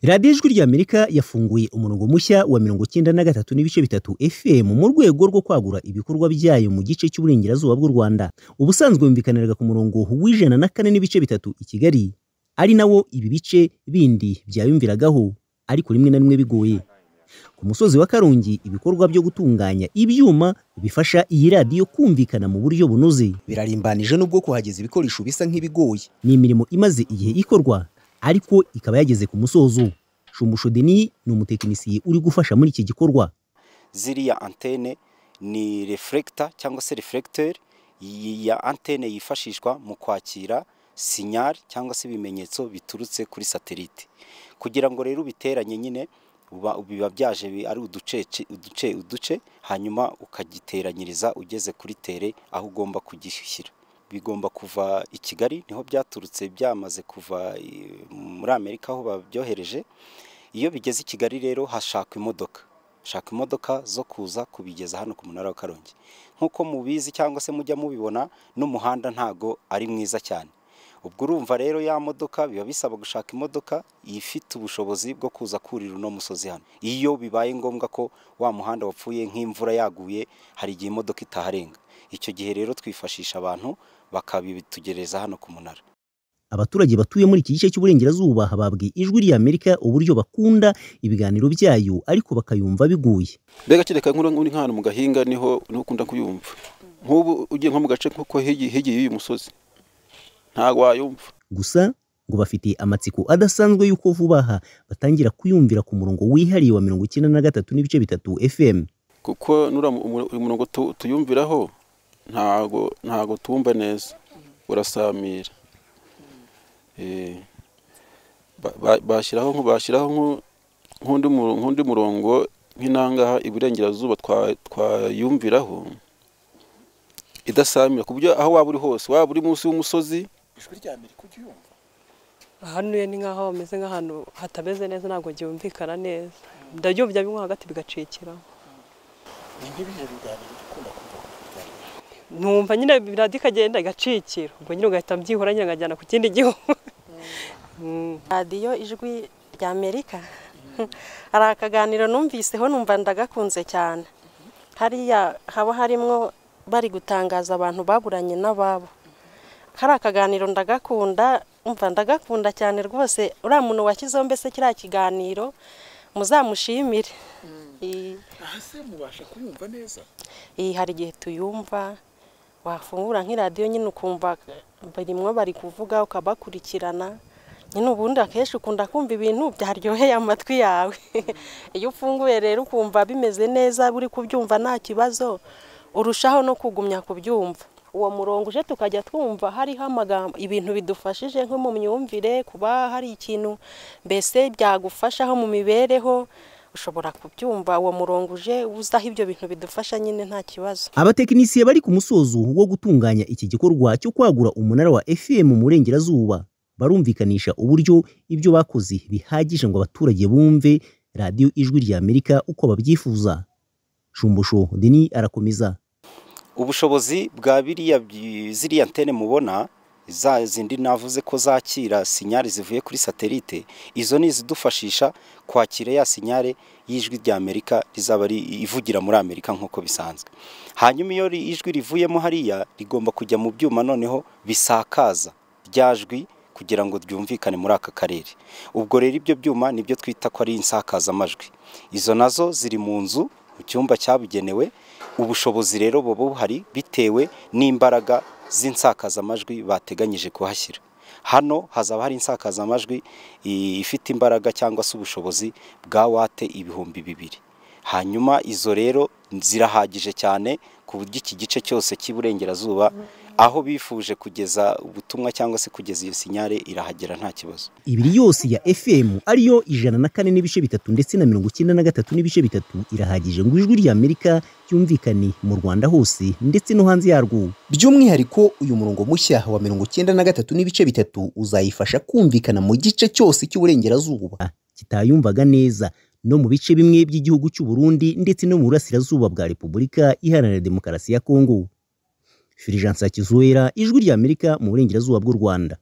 Radiyo Ijwi ry'Amerika yafunguye umurongo mushya wa 93.3 FM mu rwego rwo kwagura ibikorwa byayo mu gice cy'uburengerazuba bw'u Rwanda. Ubusanzwe yumvikaniraga ku murongo w'104.3 i Kigali, ari nawo ibi bice bindi byayumviragaho, ariko rimwe na rimwe bigoye. Ku musozi wa Karongi ibikorwa byo gutunganya ibyuma bifasha iyi radiyo kumvikana mu buryo bunoze birarimbanije, nubwo kuhageza ibikoresho bisa nk'ibigoye. Ni imirimo imaze igihe ikorwa, ariko ikaba yageze ku musozo. Shumbusho Denis ni umutekinisiye uri gufasha muri iki gikorwa. Ziriya antene ni reflector cyangwa se reflecteur ya antene yifashishwa mu kwakira signal cyangwa se ibimenyetso biturutse kuri satellite, kugira ngo rero biteranye nyine biba byaje ari uduce hanyuma ukagiteranyiriza ugeze kuri tere aho ugomba kugishyira. Bigomba kuva i Kigali, niho byaturutse byamaze kuva muri Amerika aho babyohereje. Iyo bigeze i Kigali rero hashaka imodoka zo kuza kubigeza hano ku munara wa Karongi. Nkuko mubizi cyangwa se mujya mubibona, n'umuhanda ntago ari mwiza cyane. Ubwo urumva rero ya modoka biba bisaba gushaka imodoka ifite ubushobozi bwo kuza kurira no musozi hano. Iyo bibaye ngombwa ko wa muhanda wapfuye nk'imvura yaguye, hari igihe imodoka itaharenga. Icyo gihe rero twifashisha abantu bakabitugereza hano ku munara. Abaturage batuye muri iki gice cy'uburengerazuba babwiye Ijwi ry'Amerika uburyo bakunda ibiganiro byayo, ariko bakayumva bigoye. Mbega kireka nk'uri nk'ahantu mu gahinga niho ukunda kuyumva. Nk'ubu ugiye nko mu gace nko hegeye y'uyu musozi, ntago wayumva. Gusa ngo bafite amatsiko adasanzwe yuko vuba aha batangira kuyumvira ku murongo wihariye wa 93.3 FM. Kuko nura umurongo tuyumviraho ntago tumva neza, urasamira. Bashyiraho nk'undi murongo nk'inangaha iburengerazuba twayumviraho idasamira, ku buryo aho waba uri hose, waba uri munsi y'umusozi. Ijwi ry'Amerika kujyumva hano ni nkaho hameze nk'ahantu hatabeze neza, ntabwo byumvikana neza. Ndabyumva bimwe hagati bigacikiraho. Ibihe biganiro dukunda kumva numva nyine biradi kagenda igacikira, ubwo nyine ugahita mbyihora nyine ngajyana ku kindi gihugu. Radiyo Ijwi ry'Amerika hari akaganiro numviseho numva ndagakunze cyane. Hariya haba harimo bari gutangaza abantu baburanye n'ababo. Hari akaganiro ndagakunda cyane rwose. Uriya muntu wakizeho mbese kiriya kiganiro muzamushimire. Ahase mubasha kuyumva neza? Hari igihe tuyumva, wafungura nk'iradiyo nyine ukumva barimwo bari kuvuga ukabakurikirana. Nyine ubundi akenshi ukunda kumva ibintu byaryoheye amatwi yawe. Iyo ufunguye rero ukumva bimeze neza, uri kubyumva nta kibazo, urushaho no kugumya kubyumva. Uwo murongo uje tukajya twumva hariho amagambo, ibintu bidufashije nko mu myumvire, kuba hari ikintu mbese byagufashaho mu mibereho, ushobora kubyumva. Uwo murongo uje uzaho ibyo bintu bidufasha nyine nta kibazo. Abatekinisiye bari ku musozo wo gutunganya iki gikorwa cyo kwagura umunara wa FM mu burengerazuba barumvikanisha uburyo ibyo bakoze bihagije ngo abaturage bumve radiyo Ijwi ry'Amerika uko babyifuza. Shumbusho Denis arakomeza. Ubushobozi bwa ziriya antene mubona, za zindi navuze ko zakira sinyari zivuye kuri satellite, izo ni izidufashisha kwakira ya sinyare y'Ijwi ry'Amerika rizaba ivugira muri Amerika nk'uko bisanzwe. Hanyuma iyo ijwi rivuyemo hariya rigomba kujya mu byuma noneho bisakaza ryajwi kugira ngo ryumvikane muri aka karere. Ubwo rero ibyo byuma nibyo twita ko ari insakazamajwi. Izo nazo ziri mu nzu mu cyumba cyabugenewe. Ubushobozi rero bobo buhari bitewe n'imbaraga z'insakazamajwi bateganyije kuhashyira. Hano hazaba hari insakazamajwi ifite imbaraga cyangwa se ubushobozi bwa wate 2000. Hanyuma izo rero zirahagije cyane ku buryo iki gice cyose cy'iburengerazuba aho bifuje kugeza ubutumwa cyangwa se kugeza iyo sinyare irahagera nta kibazo. Ibiri yose ya FM ariyo 104.3 ndetse na 93.3 irahagije ngo Ijwi ry'Amerika cyumvikane mu Rwanda hose ndetse no hanze yarwo. By'umwihariko uyu murongo mushya wa 93.3 uzayifasha kumvikana mu gice cyose cy'uburengerazuba kitayumvaga neza, no mu bice bimwe by'igihugu cy'u Burundi ndetse no mu burasirazuba bwa Repubulika Iharanira Demokarasi ya Kongo. Fulgence Kizuera, Ijwi ry'Amerika mu burengerazuba bw'u Rwanda.